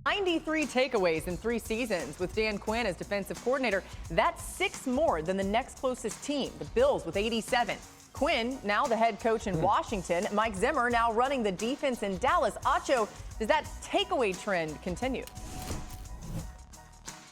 93 takeaways in 3 seasons with Dan Quinn as defensive coordinator. That's 6 more than the next closest team, the Bills, with 87. Quinn, now the head coach in Washington. Mike Zimmer now running the defense in Dallas. Acho, does that takeaway trend continue?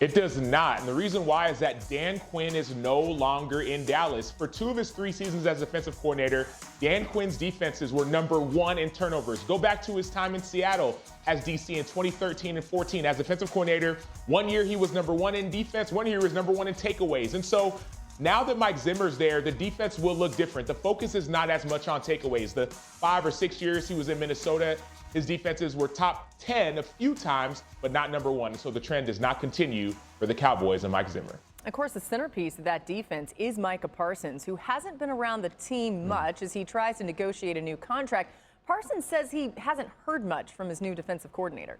It does not. And the reason why is that Dan Quinn is no longer in Dallas. For 2 of his 3 seasons as defensive coordinator, Dan Quinn's defenses were number 1 in turnovers. Go back to his time in Seattle as DC in 2013 and 14 as defensive coordinator. 1 year he was number 1 in defense, 1 year he was number 1 in takeaways. And so now that Mike Zimmer's there, the defense will look different. The focus is not as much on takeaways. The 5 or 6 years he was in Minnesota, his defenses were top 10 a few times, but not number 1. So the trend does not continue for the Cowboys and Mike Zimmer. Of course, the centerpiece of that defense is Micah Parsons, who hasn't been around the team much as he tries to negotiate a new contract. Parsons says he hasn't heard much from his new defensive coordinator.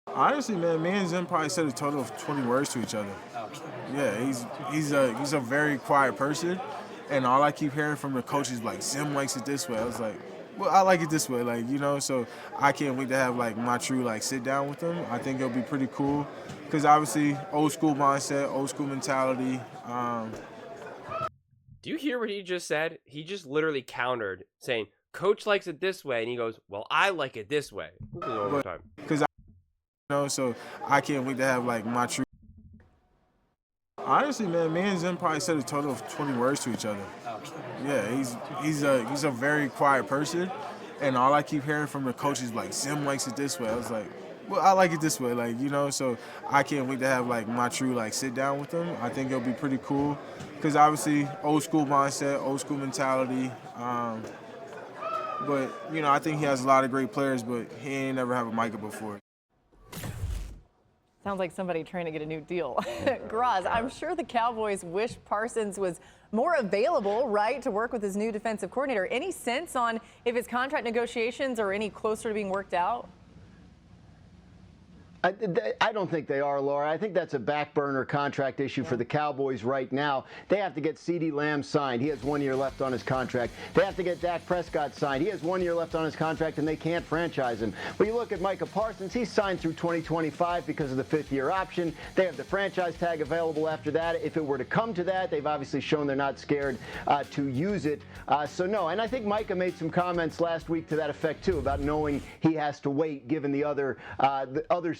Honestly, man, me and Zim probably said a total of 20 words to each other. Yeah, he's a very quiet person, and all I keep hearing from the coach is like, Zim likes it this way. I was like, well, I like it this way, so I can't wait to have my true sit down with him. I think it'll be pretty cool because obviously old school mindset, old school mentality. Do you hear what he just said? He just literally countered saying, coach likes it this way, and he goes, well, I like it this way. Overtime. Because so I can't wait to have my true. Honestly, man, me and Zim probably said a total of 20 words to each other. Yeah, he's a very quiet person, and all I keep hearing from the coach is like, Zim likes it this way. I was like, well, I like it this way, so I can't wait to have my true sit down with him. I think it'll be pretty cool because obviously old school mindset, old school mentality. But I think he has a lot of great players, but he ain't never have a Micah before. Sounds like somebody trying to get a new deal. Graz, I'm sure the Cowboys wish Parsons was more available, right, to work with his new defensive coordinator. Any sense on if his contract negotiations are any closer to being worked out? I don't think they are, Laura. I think that's a back burner contract issue for the Cowboys right now. They have to get CeeDee Lamb signed. He has 1 year left on his contract. They have to get Dak Prescott signed. He has 1 year left on his contract, and they can't franchise him. But you look at Micah Parsons, he's signed through 2025 because of the 5th-year option. They have the franchise tag available after that. If it were to come to that, they've obviously shown they're not scared to use it. So, no, and I think Micah made some comments last week to that effect, too, about knowing he has to wait given the other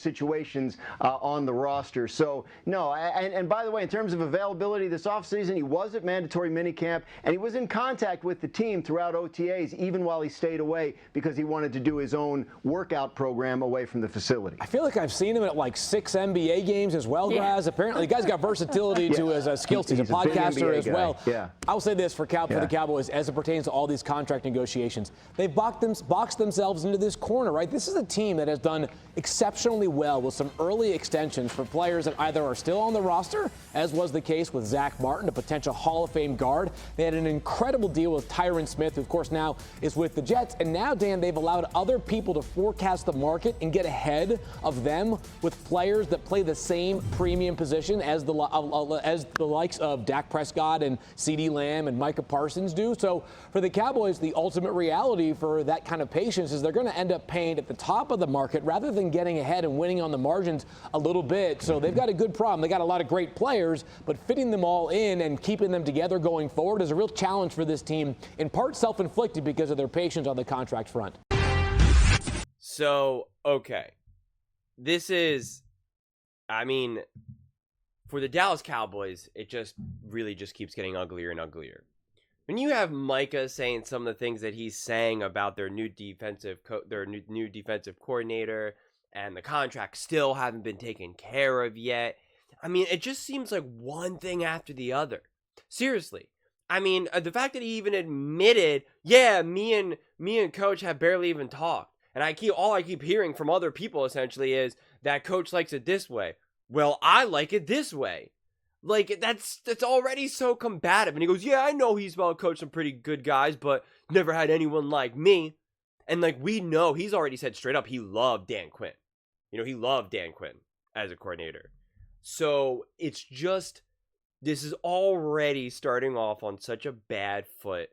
situations on the roster. So, no, and by the way, in terms of availability this offseason, he was at mandatory minicamp, and he was in contact with the team throughout OTAs, even while he stayed away because he wanted to do his own workout program away from the facility. I feel like I've seen him at 6 NBA games as well, guys. Apparently, the guy's got versatility to his skills. He's a podcaster as well. Yeah. I'll say this for the Cowboys as it pertains to all these contract negotiations. They've boxed themselves into this corner, right? This is a team that has done exceptionally well with some early extensions for players that either are still on the roster, as was the case with Zach Martin, a potential Hall of Fame guard. They had an incredible deal with Tyron Smith, who, of course, now is with the Jets. And now, Dan, they've allowed other people to forecast the market and get ahead of them with players that play the same premium position as the likes of Dak Prescott and CeeDee Lamb and Micah Parsons do. So for the Cowboys, the ultimate reality for that kind of patience is they're going to end up paying at the top of the market rather than getting ahead and winning on the margins a little bit. So they've got a good problem. They got a lot of great players, but fitting them all in and keeping them together going forward is a real challenge for this team, in part self-inflicted because of their patience on the contract front. So, okay. This is, for the Dallas Cowboys, it just really just keeps getting uglier and uglier. When you have Micah saying some of the things that he's saying about their new defensive coordinator, and the contracts still haven't been taken care of yet. It just seems like one thing after the other. Seriously. The fact that he even admitted, me and coach have barely even talked. And all I keep hearing from other people essentially is that coach likes it this way. Well, I like it this way. That's already so combative. And he goes, I know he's coached some pretty good guys, but never had anyone like me. And we know, he's already said straight up, he loved Dan Quinn. He loved Dan Quinn as a coordinator. So it's just, this is already starting off on such a bad foot.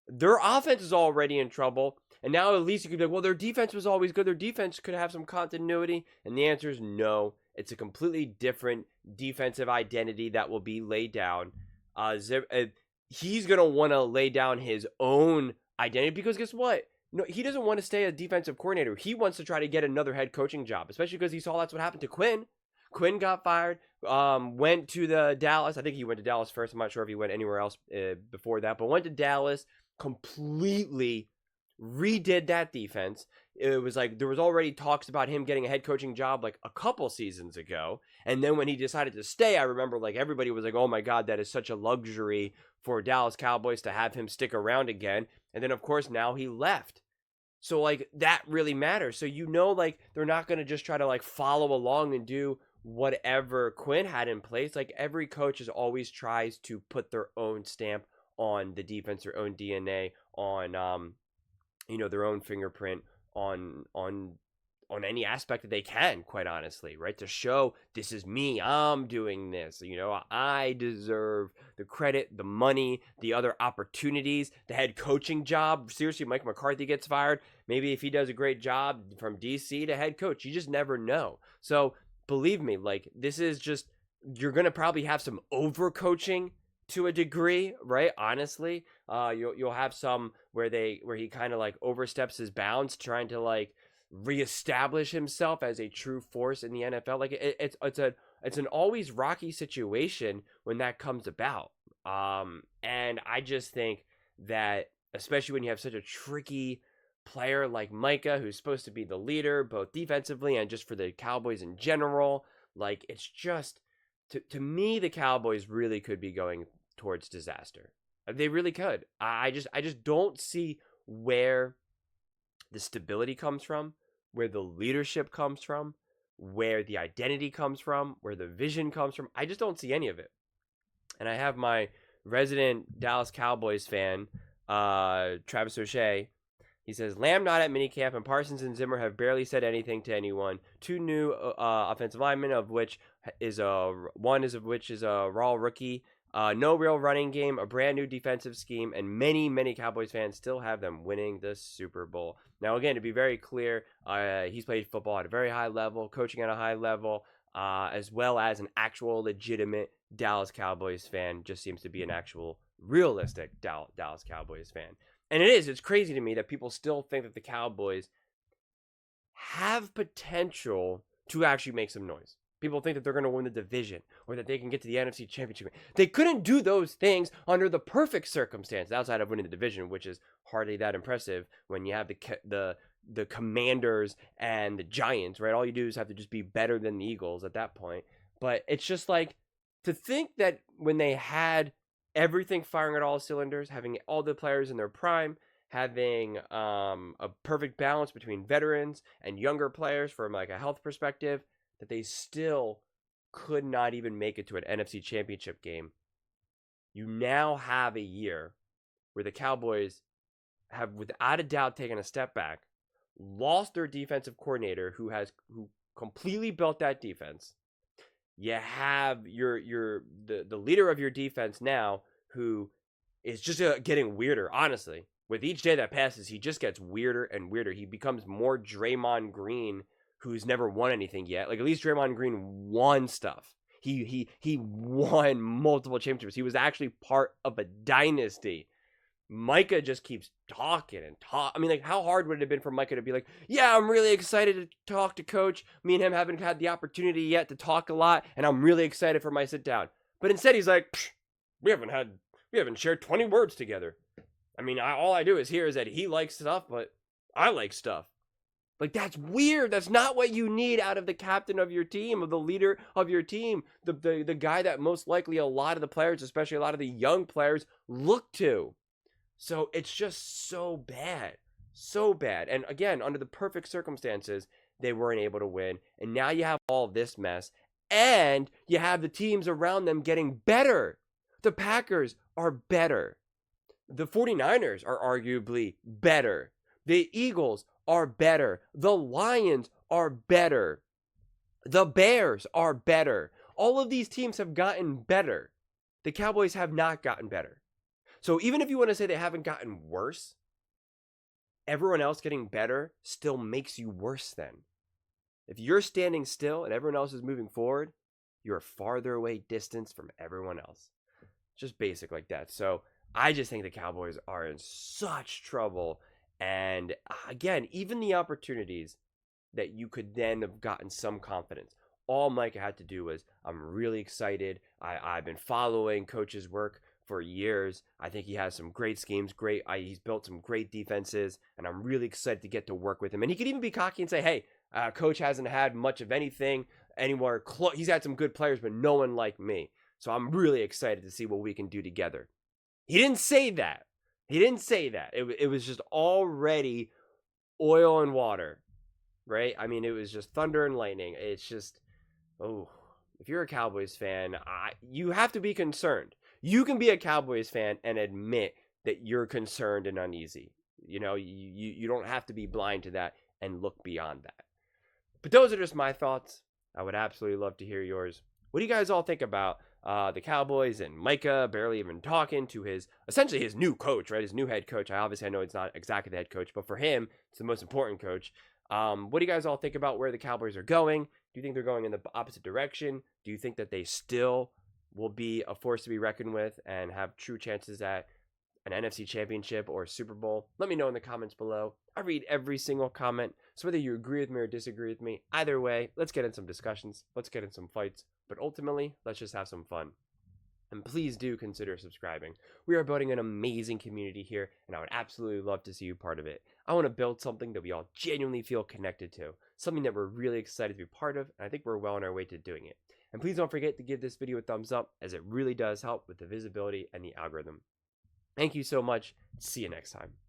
Their offense is already in trouble. And now at least you could be like, well, their defense was always good. Their defense could have some continuity. And the answer is no. It's a completely different defensive identity that will be laid down. He's going to want to lay down his own identity because guess what? No, he doesn't want to stay a defensive coordinator. He wants to try to get another head coaching job, especially because he saw that's what happened to Quinn. Quinn got fired, went to the Dallas. I think he went to Dallas first. I'm not sure if he went anywhere else before that, but went to Dallas, completely redid that defense. It was like there was already talks about him getting a head coaching job like a couple seasons ago. And then when he decided to stay, I remember like everybody was like, oh my God, that is such a luxury for Dallas Cowboys to have him stick around again. And then of course now he left. So like that really matters. So like they're not going to just try to like follow along and do whatever Quinn had in place. Like every coach is always tries to put their own stamp on the defense, their own DNA, on their own fingerprint on any aspect that they can, quite honestly, right? To show this is me, I'm doing this, I deserve the credit, the money, the other opportunities, the head coaching job. Seriously, Mike McCarthy gets fired. Maybe if he does a great job from DC to head coach, you just never know. So believe me, like this is just, you're going to probably have some overcoaching to a degree, right? Honestly, you'll have some where he kind of like oversteps his bounds, trying to like reestablish himself as a true force in the NFL. Like it's an always rocky situation when that comes about. And I just think that, especially when you have such a tricky player like Micah, who's supposed to be the leader, both defensively and just for the Cowboys in general, like it's just, to me, the Cowboys really could be going towards disaster. They really could. I just don't see where the stability comes from, where the leadership comes from, where the identity comes from, where the vision comes from. I just don't see any of it. And I have my resident Dallas Cowboys fan, Travis O'Shea. He says, Lamb not at minicamp, and Parsons and Zimmer have barely said anything to anyone. 2 new offensive linemen, one of which is a raw rookie. No real running game, a brand new defensive scheme, and many, many Cowboys fans still have them winning the Super Bowl. Now, again, to be very clear, he's played football at a very high level, coaching at a high level, as well as an actual legitimate Dallas Cowboys fan. Just seems to be an actual realistic Dallas Cowboys fan. And it's crazy to me that people still think that the Cowboys have potential to actually make some noise. People think that they're going to win the division or that they can get to the NFC Championship. They couldn't do those things under the perfect circumstances outside of winning the division, which is hardly that impressive when you have the Commanders and the Giants, right? All you do is have to just be better than the Eagles at that point. But it's just like, to think that when they had everything firing at all cylinders, having all the players in their prime, having a perfect balance between veterans and younger players from like a health perspective, that they still could not even make it to an NFC Championship game. You now have a year where the Cowboys have, without a doubt, taken a step back, lost their defensive coordinator who completely built that defense. You have the leader of your defense now, who is just getting weirder, honestly. With each day that passes, he just gets weirder and weirder. He becomes more Draymond Green, who's never won anything yet. Like, at least Draymond Green won stuff. He won multiple championships. He was actually part of a dynasty. Micah just keeps talking and talk. I mean, like, how hard would it have been for Micah to be like, yeah, I'm really excited to talk to coach. Me and him haven't had the opportunity yet to talk a lot, and I'm really excited for my sit down. But instead, he's like, we haven't shared 20 words together. I mean, all I do is hear is that he likes stuff, but I like stuff. Like, that's weird. That's not what you need out of the captain of your team, of the leader of your team, the guy that most likely a lot of the players, especially a lot of the young players, look to. So it's just so bad. So bad. And again, under the perfect circumstances, they weren't able to win. And now you have all this mess. And you have the teams around them getting better. The Packers are better. The 49ers are arguably better. The Eagles are better. The Lions are better. The Bears are better. All of these teams have gotten better. The Cowboys have not gotten better. So even if you want to say they haven't gotten worse, everyone else getting better still makes you worse then. If you're standing still and everyone else is moving forward, you're farther away distance from everyone else. Just basic like that. So I just think the Cowboys are in such trouble. And again, even the opportunities that you could then have gotten some confidence. All Micah had to do was, I'm really excited. I've been following coach's work for years. I think he has some great schemes. He's built some great defenses, and I'm really excited to get to work with him. And he could even be cocky and say, hey, coach hasn't had much of anything anywhere close. He's had some good players, but no one like me. So I'm really excited to see what we can do together. He didn't say that. It was just already oil and water, right? I mean, it was just thunder and lightning. It's just, if you're a Cowboys fan, you have to be concerned. You can be a Cowboys fan and admit that you're concerned and uneasy. You know, you don't have to be blind to that and look beyond that. But those are just my thoughts. I would absolutely love to hear yours. What do you guys all think about the Cowboys and Micah barely even talking to essentially his new coach, right? His new head coach. I know it's not exactly the head coach, but for him, it's the most important coach. What do you guys all think about where the Cowboys are going? Do you think they're going in the opposite direction? Do you think that they still will be a force to be reckoned with and have true chances at an NFC championship or Super Bowl? Let me know in the comments below. I read every single comment, so whether you agree with me or disagree with me, either way, let's get in some discussions, let's get in some fights, but ultimately, let's just have some fun. And please do consider subscribing. We are building an amazing community here, and I would absolutely love to see you part of it. I want to build something that we all genuinely feel connected to, something that we're really excited to be part of, and I think we're well on our way to doing it. And please don't forget to give this video a thumbs up, as it really does help with the visibility and the algorithm. Thank you so much. See you next time.